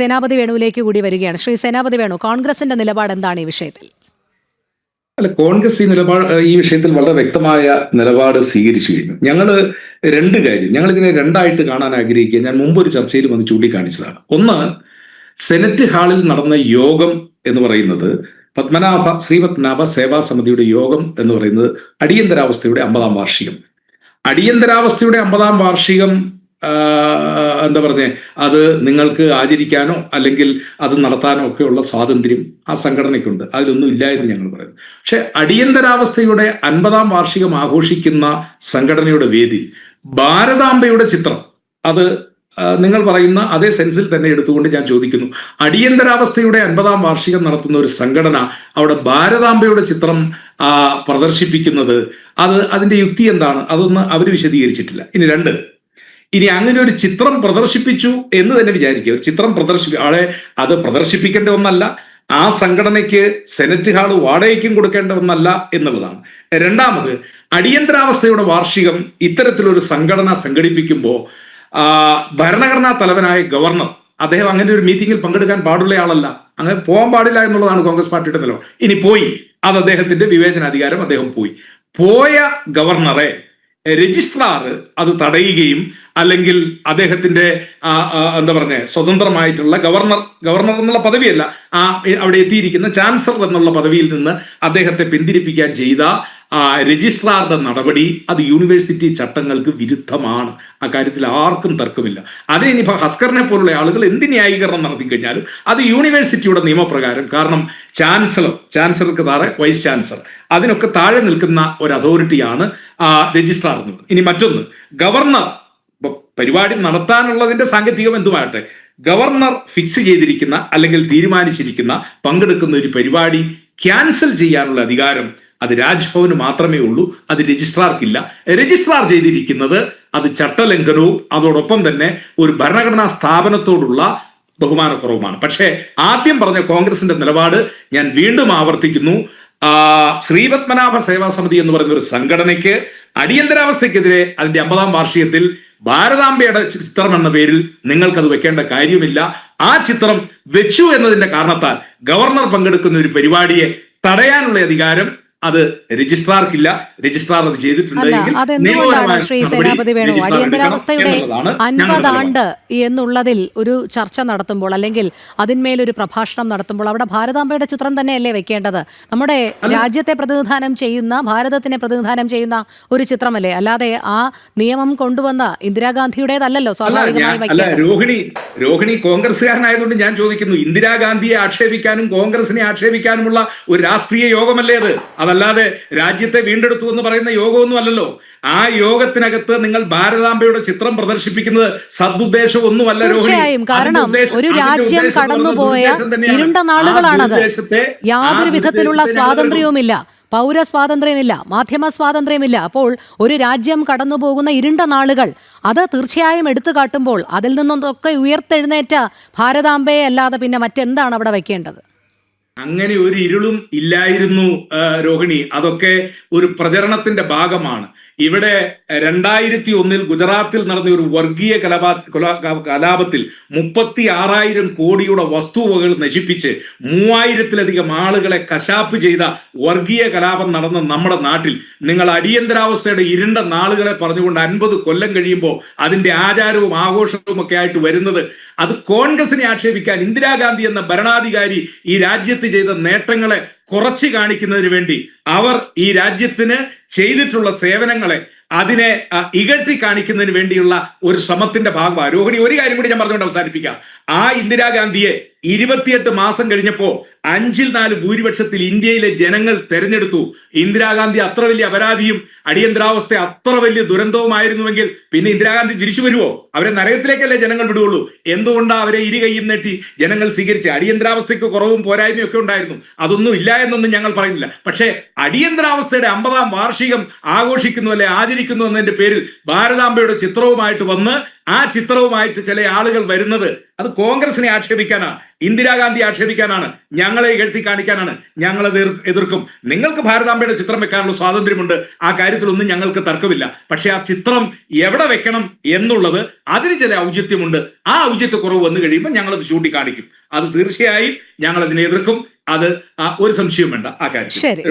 സേനാപതി വേണുവിലേക്ക് കൂടി വരികയാണ്. ശ്രീ സേനാപതി വേണു, കോൺഗ്രസിന്റെ നിലപാട് എന്താണ് ഈ വിഷയത്തിൽ? അല്ല, കോൺഗ്രസ് ഈ വിഷയത്തിൽ വളരെ വ്യക്തമായ നിലപാട് സ്വീകരിച്ചു കഴിഞ്ഞു. രണ്ട് കാര്യം ഞങ്ങൾ ഇതിനെ രണ്ടായിട്ട് കാണാൻ ആഗ്രഹിക്കുക. ഞാൻ മുമ്പൊരു ചർച്ചയിൽ വന്ന് ചൂണ്ടിക്കാണിച്ചതാണ്. ഒന്ന്, സെനറ്റ് ഹാളിൽ നടന്ന യോഗം എന്ന് പറയുന്നത് ശ്രീ പത്മനാഭ സേവാ സമിതിയുടെ യോഗം എന്ന് പറയുന്നത് അടിയന്തരാവസ്ഥയുടെ 50-ാം വാർഷികം. അടിയന്തരാവസ്ഥയുടെ 50-ാം വാർഷികം അത് നിങ്ങൾക്ക് ആചരിക്കാനോ അല്ലെങ്കിൽ അത് നടത്താനോ ഒക്കെയുള്ള സ്വാതന്ത്ര്യം ആ സംഘടനയ്ക്കുണ്ട്. അതിലൊന്നും ഇല്ല എന്ന് ഞങ്ങൾ പറയുന്നു. പക്ഷെ അടിയന്തരാവസ്ഥയുടെ 50-ാം വാർഷികം ആഘോഷിക്കുന്ന സംഘടനയുടെ വേദി ഭാരതാംബയുടെ ചിത്രം അത് നിങ്ങൾ പറയുന്ന അതേ സെൻസിൽ തന്നെ എടുത്തുകൊണ്ട് ഞാൻ ചോദിക്കുന്നു, അടിയന്തരാവസ്ഥയുടെ 50-ാം വാർഷികം നടത്തുന്ന ഒരു സംഘടന അവിടെ ഭാരതാംബയുടെ ചിത്രം പ്രദർശിപ്പിക്കുന്നത് അതിന്റെ യുക്തി എന്താണ്? അതൊന്നും അവർ വിശദീകരിച്ചിട്ടില്ല. ഇനി അങ്ങനെ ഒരു ചിത്രം പ്രദർശിപ്പിച്ചു എന്ന് തന്നെ വിചാരിക്കുക. ഒരു ചിത്രം അത് പ്രദർശിപ്പിക്കേണ്ട ഒന്നല്ല, ആ സംഘടനയ്ക്ക് സെനറ്റ് ഹാൾ വാടകയ്ക്കും കൊടുക്കേണ്ട ഒന്നല്ല എന്നുള്ളതാണ്. രണ്ടാമത്, അടിയന്തരാവസ്ഥയുടെ വാർഷികം ഇത്തരത്തിലൊരു സംഘടന സംഘടിപ്പിക്കുമ്പോൾ ഭരണഘടനാ തലവനായ ഗവർണർ അദ്ദേഹം അങ്ങനെ ഒരു മീറ്റിംഗിൽ പങ്കെടുക്കാൻ പാടുള്ള ആളല്ല, അങ്ങനെ പോകാൻ പാടില്ല എന്നുള്ളതാണ് കോൺഗ്രസ് പാർട്ടിയുടെ നിലപാട്. ഇനി പോയി, അത് അദ്ദേഹത്തിന്റെ വിവേചനാധികാരം, അദ്ദേഹം പോയ ഗവർണറെ രജിസ്ട്രാർ അത് തടയുകയും അല്ലെങ്കിൽ അദ്ദേഹത്തിന്റെ സ്വതന്ത്രമായിട്ടുള്ള ഗവർണർ എന്നുള്ള പദവിയല്ല, അവിടെ എത്തിയിരിക്കുന്ന ചാൻസലർ എന്നുള്ള പദവിയിൽ നിന്ന് അദ്ദേഹത്തെ പിന്തിരിപ്പിക്കാൻ ചെയ്ത രജിസ്ട്രാറുടെ നടപടി അത് യൂണിവേഴ്സിറ്റി ചട്ടങ്ങൾക്ക് വിരുദ്ധമാണ്. അക്കാര്യത്തിൽ ആർക്കും തർക്കമില്ല. അതിന് ഇനിയിപ്പോൾ ഹസ്കറിനെ പോലുള്ള ആളുകൾ എന്ത് ന്യായീകരണം നടത്തി കഴിഞ്ഞാലും അത് യൂണിവേഴ്സിറ്റിയുടെ നിയമപ്രകാരം, കാരണം ചാൻസലർക്ക് താഴെ വൈസ് ചാൻസലർ, അതിനൊക്കെ താഴെ നിൽക്കുന്ന ഒരു അതോറിറ്റിയാണ് രജിസ്ട്രാർ എന്നുള്ളത്. ഇനി മറ്റൊന്ന്, ഗവർണർ പരിപാടി നടത്താനുള്ളതിന്റെ സാങ്കേതികം എന്തുമാകട്ടെ, ഗവർണർ ഫിക്സ് ചെയ്തിരിക്കുന്ന അല്ലെങ്കിൽ തീരുമാനിച്ചിരിക്കുന്ന പങ്കെടുക്കുന്ന ഒരു പരിപാടി ക്യാൻസൽ ചെയ്യാനുള്ള അധികാരം അത് രാജ്ഭവന് മാത്രമേ ഉള്ളൂ, അത് രജിസ്ട്രാർക്കില്ല. രജിസ്ട്രാർ ചെയ്തിരിക്കുന്നത് അത് ചട്ടലംഘനവും അതോടൊപ്പം തന്നെ ഒരു ഭരണഘടനാ സ്ഥാപനത്തോടുള്ള ബഹുമാനക്കുറവുമാണ്. പക്ഷേ ആദ്യം പറഞ്ഞ കോൺഗ്രസിന്റെ നിലപാട് ഞാൻ വീണ്ടും ആവർത്തിക്കുന്നു, ശ്രീപത്മനാഭ സേവാ സമിതി എന്ന് പറയുന്ന ഒരു സംഘടനയ്ക്ക് അടിയന്തരാവസ്ഥയ്ക്കെതിരെ അതിന്റെ 50-ാം വാർഷികത്തിൽ ഭാരതാംബയുടെ ചിത്രം എന്ന പേരിൽ നിങ്ങൾക്കത് വെക്കേണ്ട കാര്യമില്ല. ആ ചിത്രം വെച്ചു എന്നതിന്റെ കാരണത്താൽ ഗവർണർ പങ്കെടുക്കുന്ന ഒരു പരിപാടിയെ തടയാനുള്ള അധികാരം അത് രജിസ്ട്രാർക്കില്ല. രജിസ്ട്രാർ അത് ചെയ്തിട്ടുണ്ടെങ്കിൽ ശ്രീ സേനാപതി വേണു, അടിയന്തരാവസ്ഥയുടെ 50 ആണ്ട് എന്നുള്ളതിൽ ഒരു ചർച്ച നടത്തുമ്പോൾ അല്ലെങ്കിൽ അതിന്മേലൊരു പ്രഭാഷണം നടത്തുമ്പോൾ അവിടെ ഭാരതാംബയുടെ ചിത്രം തന്നെയല്ലേ വെക്കേണ്ടത്? നമ്മുടെ രാജ്യത്തെ പ്രതിനിധാനം ചെയ്യുന്ന, ഭാരതത്തിനെ പ്രതിനിധാനം ചെയ്യുന്ന ഒരു ചിത്രമല്ലേ, അല്ലാതെ ആ നിയമം കൊണ്ടുവന്ന ഇന്ദിരാഗാന്ധിയുടേതല്ലല്ലോ സ്വാഭാവികമായി വെക്കേണ്ടത്. രോഹിണി കോൺഗ്രസ്സുകാരനായതുകൊണ്ട് ഞാൻ ചോദിക്കുന്നു, ഇന്ദിരാഗാന്ധിയെ ആക്ഷേപിക്കാനും കോൺഗ്രസിനെ ആക്ഷേപിക്കാനുമുള്ള ഒരു രാഷ്ട്രീയ യോഗമല്ലേ അത്? അതല്ലാതെ രാജ്യത്തെ വീണ്ടെടുത്തു എന്ന് പറയുന്ന യോഗമൊന്നും അല്ലല്ലോ. ആ യോഗത്തിനകത്ത് നിങ്ങൾ ഭാരതാംബയുടെ ചിത്രം പ്രദർശിപ്പിക്കുന്നത് സദുദ്ദേശമൊന്നുമല്ല. തീർച്ചയായും, കാരണം ഒരു രാജ്യം കടന്നുപോയ ഇരുണ്ട നാളുകളാണത്. യാതൊരു വിധത്തിലുള്ള സ്വാതന്ത്ര്യവുമില്ല, പൗരസ്വാതന്ത്ര്യമില്ല, മാധ്യമ സ്വാതന്ത്ര്യമില്ല. അപ്പോൾ ഒരു രാജ്യം കടന്നുപോകുന്ന ഇരുണ്ട നാളുകൾ അത് തീർച്ചയായും എടുത്തു കാട്ടുമ്പോൾ അതിൽ നിന്നൊക്കെ ഉയർത്തെഴുന്നേറ്റ ഭാരതാംബയെ അല്ലാതെ പിന്നെ മറ്റെന്താണ് അവിടെ വെക്കേണ്ടത്? അങ്ങനെ ഒരു ഇരുളും ഇല്ലായിരുന്നു രോഹിണി. അതൊക്കെ ഒരു പ്രചരണത്തിന്റെ ഭാഗമാണ്. ഇവിടെ 2001 ഗുജറാത്തിൽ നടന്ന ഒരു വർഗീയ കലാപത്തിൽ 36,000 കോടിയുടെ വസ്തുവകകൾ നശിപ്പിച്ച് 3000-ലധികം ആളുകളെ കശാപ്പ് ചെയ്ത വർഗീയ കലാപം നടന്ന നമ്മുടെ നാട്ടിൽ നിങ്ങൾ അടിയന്തരാവസ്ഥയുടെ ഇരുണ്ട നാളുകളെ പറഞ്ഞുകൊണ്ട് 50 കൊല്ലം കഴിയുമ്പോൾ അതിന്റെ ആചാരവും ആഘോഷവും ഒക്കെ ആയിട്ട് വരുന്നത്, അത് കോൺഗ്രസിനെ ആക്ഷേപിക്കാൻ, ഇന്ദിരാഗാന്ധി എന്ന ഭരണാധികാരി ഈ രാജ്യത്ത് ചെയ്ത നേട്ടങ്ങളെ കുറച്ച് കാണിക്കുന്നതിന് വേണ്ടി, അവർ ഈ രാജ്യത്തിന് ചെയ്തിട്ടുള്ള സേവനങ്ങളെ അതിനെ ഇകഴ്ത്തി കാണിക്കുന്നതിന് വേണ്ടിയുള്ള ഒരു ശ്രമത്തിന്റെ ഭാഗമാണ്. രോഹിണി, ഒരു കാര്യം കൂടി ഞാൻ പറഞ്ഞുകൊണ്ട് അവസാനിപ്പിക്കാം. ആ ഇന്ദിരാഗാന്ധിയെ 28 മാസം കഴിഞ്ഞപ്പോ 5-4 ഭൂരിപക്ഷത്തിൽ ഇന്ത്യയിലെ ജനങ്ങൾ തെരഞ്ഞെടുത്തു. ഇന്ദിരാഗാന്ധി അത്ര വലിയ അപരാധിയും അടിയന്തരാവസ്ഥ അത്ര വലിയ ദുരന്തവുമായിരുന്നുവെങ്കിൽ പിന്നെ ഇന്ദിരാഗാന്ധി തിരിച്ചു വരുവോ? അവരെ നരകത്തിലേക്കല്ലേ ജനങ്ങൾ വിടുകയുള്ളൂ. എന്തുകൊണ്ടാണ് അവരെ ഇരുകൈയും നീട്ടി ജനങ്ങൾ സ്വീകരിച്ച്? അടിയന്തരാവസ്ഥയ്ക്ക് കുറവും പോരായ്മയും ഒക്കെ ഉണ്ടായിരുന്നു, അതൊന്നും ഇല്ല എന്നൊന്നും ഞങ്ങൾ പറയുന്നില്ല. പക്ഷേ അടിയന്തരാവസ്ഥയുടെ 50-ാം വാർഷികം ആഘോഷിക്കുന്നു അല്ലെ ആചരിക്കുന്നു വരാനിരിക്കുന്നു എന്നതിന്റെ പേരിൽ ഭാരതാംബയുടെ ചിത്രവുമായിട്ട് വന്ന് ആ ചിത്രവുമായിട്ട് ചില ആളുകൾ വരുന്നത് അത് കോൺഗ്രസിനെ ആക്ഷേപിക്കാനാണ്, ഇന്ദിരാഗാന്ധി ആക്ഷേപിക്കാനാണ്, ഞങ്ങളെ എഴുത്തി കാണിക്കാനാണ്. ഞങ്ങളത് എതിർക്കും. നിങ്ങൾക്ക് ഭാരതാംബയുടെ ചിത്രം വെക്കാനുള്ള സ്വാതന്ത്ര്യമുണ്ട്, ആ കാര്യത്തിലൊന്നും ഞങ്ങൾക്ക് തർക്കമില്ല. പക്ഷെ ആ ചിത്രം എവിടെ വെക്കണം എന്നുള്ളത് അതിന് ചില ഔചിത്യമുണ്ട്. ആ ഔചിത്യക്കുറവ് വന്നു കഴിയുമ്പോൾ ഞങ്ങളത് ചൂണ്ടിക്കാണിക്കും. അത് തീർച്ചയായും ഞങ്ങൾ അതിനെ എതിർക്കും. അത് ഒരു സംശയവും വേണ്ട ആ കാര്യം. ശരി.